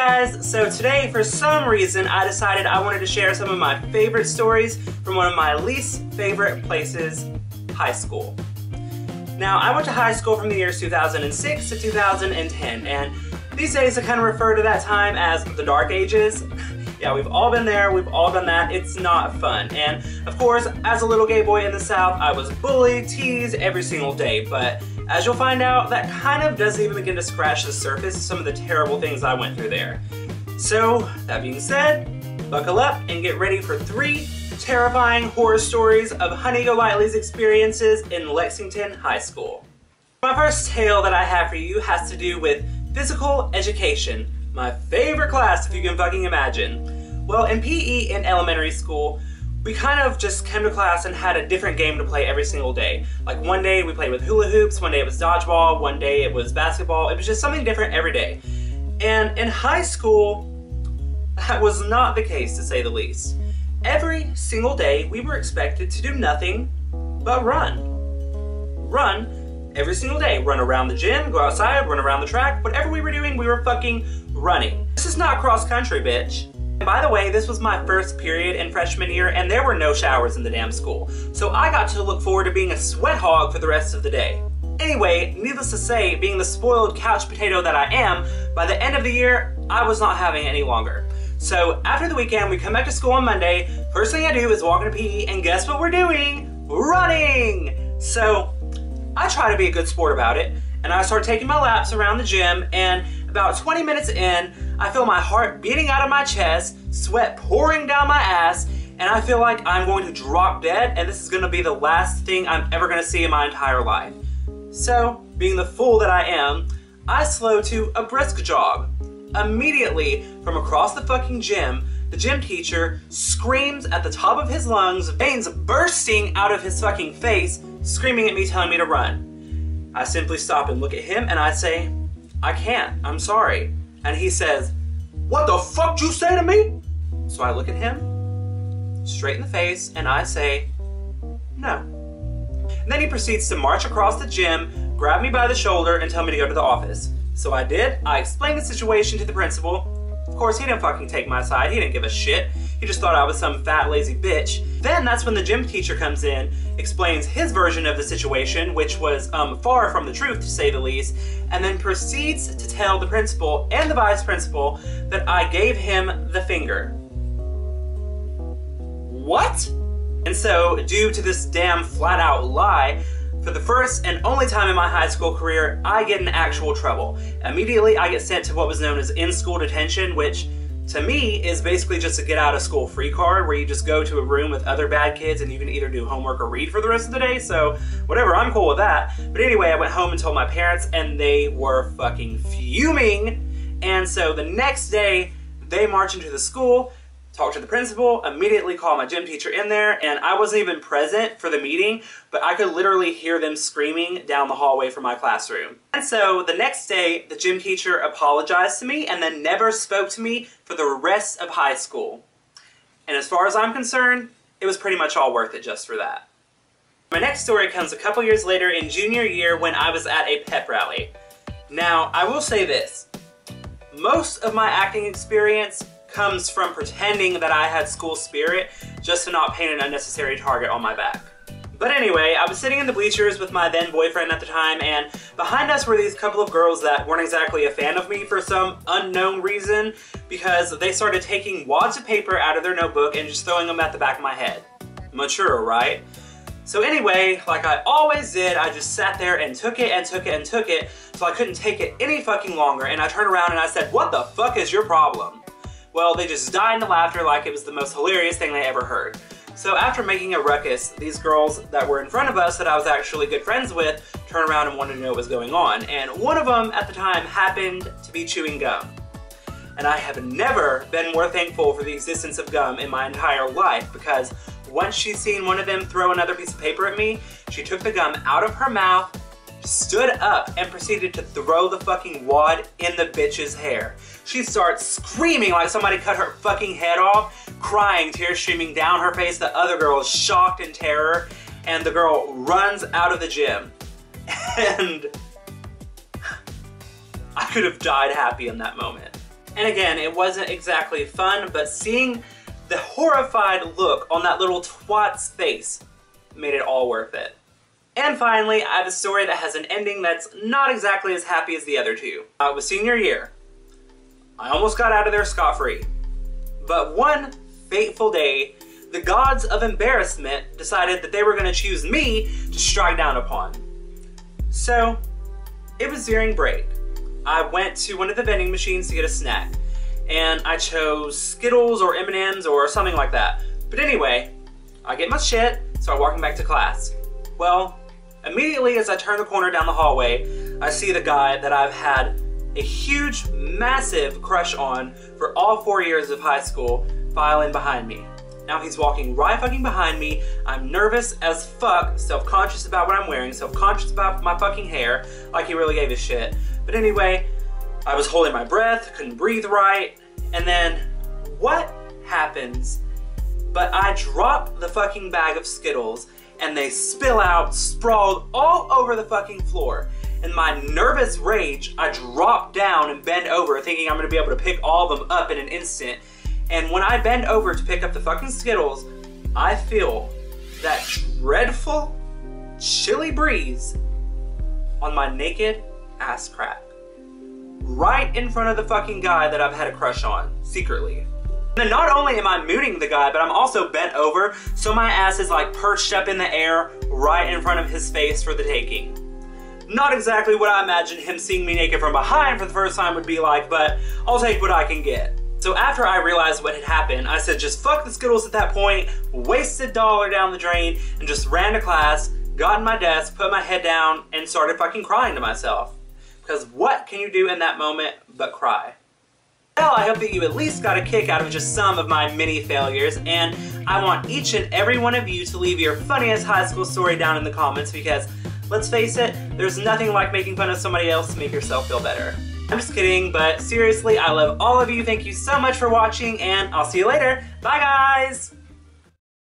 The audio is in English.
guys, so today for some reason I decided I wanted to share some of my favorite stories from one of my least favorite places, high school. Now I went to high school from the years 2006 to 2010, and these days I kind of refer to that time as the dark ages. Yeah, we've all been there, we've all done that, it's not fun. And of course, as a little gay boy in the South, I was bullied, teased every single day, but as you'll find out, that kind of doesn't even begin to scratch the surface of some of the terrible things I went through there. So, that being said, buckle up and get ready for 3 terrifying horror stories of Honey Golightly's experiences in Lexington High School. My first tale that I have for you has to do with physical education, my favorite class if you can fucking imagine. Well, in PE in elementary school, we kind of just came to class and had a different game to play every single day. Like one day we played with hula hoops, one day it was dodgeball, one day it was basketball. It was just something different every day. And in high school, that was not the case, to say the least. Every single day we were expected to do nothing but run. Run every single day. Run around the gym, go outside, run around the track. Whatever we were doing, we were fucking running. This is not cross country, bitch. And by the way, this was my first period in freshman year and there were no showers in the damn school. So I got to look forward to being a sweat hog for the rest of the day. Anyway, needless to say, being the spoiled couch potato that I am, by the end of the year, I was not having it any longer. So after the weekend, we come back to school on Monday. First thing I do is walk into PE and guess what we're doing? Running! So I try to be a good sport about it and I start taking my laps around the gym, and about 20 minutes in, I feel my heart beating out of my chest, sweat pouring down my ass, and I feel like I'm going to drop dead and this is going to be the last thing I'm ever going to see in my entire life. So, being the fool that I am, I slow to a brisk jog. Immediately, from across the fucking gym, the gym teacher screams at the top of his lungs, veins bursting out of his fucking face, screaming at me, telling me to run. I simply stop and look at him and I say, I can't, I'm sorry. And he says, what the fuck you say to me? So I look at him, straight in the face, and I say, no. And then he proceeds to march across the gym, grab me by the shoulder, and tell me to go to the office. So I did. I explained the situation to the principal. Of course, he didn't fucking take my side. He didn't give a shit. He just thought I was some fat, lazy bitch. Then that's when the gym teacher comes in, explains his version of the situation, which was far from the truth, to say the least, and then proceeds to tell the principal and the vice principal that I gave him the finger. What? And so, due to this damn flat-out lie, for the first and only time in my high school career, I get in actual trouble. Immediately, I get sent to what was known as in-school detention, which to me is basically just a get out of school free card where you just go to a room with other bad kids and you can either do homework or read for the rest of the day. So whatever, I'm cool with that. But anyway, I went home and told my parents and they were fucking fuming. And so the next day they march into the school, talk to the principal, immediately call my gym teacher in there, and I wasn't even present for the meeting, but I could literally hear them screaming down the hallway from my classroom. And so the next day, the gym teacher apologized to me and then never spoke to me for the rest of high school. And as far as I'm concerned, it was pretty much all worth it just for that. My next story comes a couple years later in junior year when I was at a pep rally. Now, I will say this. Most of my acting experience comes from pretending that I had school spirit just to not paint an unnecessary target on my back. But anyway, I was sitting in the bleachers with my then boyfriend at the time, and behind us were these couple of girls that weren't exactly a fan of me for some unknown reason, because they started taking wads of paper out of their notebook and just throwing them at the back of my head. Mature, right? So anyway, like I always did, I just sat there and took it and took it and took it, so I couldn't take it any fucking longer, and I turned around and I said, what the fuck is your problem? Well, they just died into laughter like it was the most hilarious thing they ever heard. So after making a ruckus, these girls that were in front of us that I was actually good friends with turned around and wanted to know what was going on. And one of them at the time happened to be chewing gum. And I have never been more thankful for the existence of gum in my entire life, because once she'd seen one of them throw another piece of paper at me, she took the gum out of her mouth, stood up, and proceeded to throw the fucking wad in the bitch's hair. She starts screaming like somebody cut her fucking head off, crying, tears streaming down her face. The other girl is shocked in terror, and the girl runs out of the gym. And I could have died happy in that moment. And again, it wasn't exactly fun, but seeing the horrified look on that little twat's face made it all worth it. And finally, I have a story that has an ending that's not exactly as happy as the other two. It was senior year. I almost got out of there scot-free. But one fateful day, the gods of embarrassment decided that they were going to choose me to strike down upon. So, it was during break. I went to one of the vending machines to get a snack, and I chose Skittles or M&Ms or something like that. But anyway, I get my shit, start walking back to class. Well, immediately as I turn the corner down the hallway, I see the guy that I've had a huge, massive crush on for all 4 years of high school filing behind me. Now he's walking right fucking behind me. I'm nervous as fuck, self-conscious about what I'm wearing, self-conscious about my fucking hair, like he really gave a shit. But anyway, I was holding my breath, couldn't breathe right, and then what happens? But I drop the fucking bag of Skittles and they spill out, sprawled all over the fucking floor. In my nervous rage, I drop down and bend over thinking I'm gonna be able to pick all of them up in an instant. And when I bend over to pick up the fucking Skittles, I feel that dreadful, chilly breeze on my naked ass crack. Right in front of the fucking guy that I've had a crush on, secretly. And not only am I mooning the guy, but I'm also bent over, so my ass is like perched up in the air right in front of his face for the taking. Not exactly what I imagined him seeing me naked from behind for the first time would be like, but I'll take what I can get. So after I realized what had happened, I said just fuck the Skittles at that point, wasted $1 down the drain, and just ran to class, got in my desk, put my head down, and started fucking crying to myself. Because what can you do in that moment but cry? Well, I hope that you at least got a kick out of just some of my mini failures, and I want each and every one of you to leave your funniest high school story down in the comments because, let's face it, there's nothing like making fun of somebody else to make yourself feel better. I'm just kidding, but seriously, I love all of you. Thank you so much for watching, and I'll see you later. Bye, guys!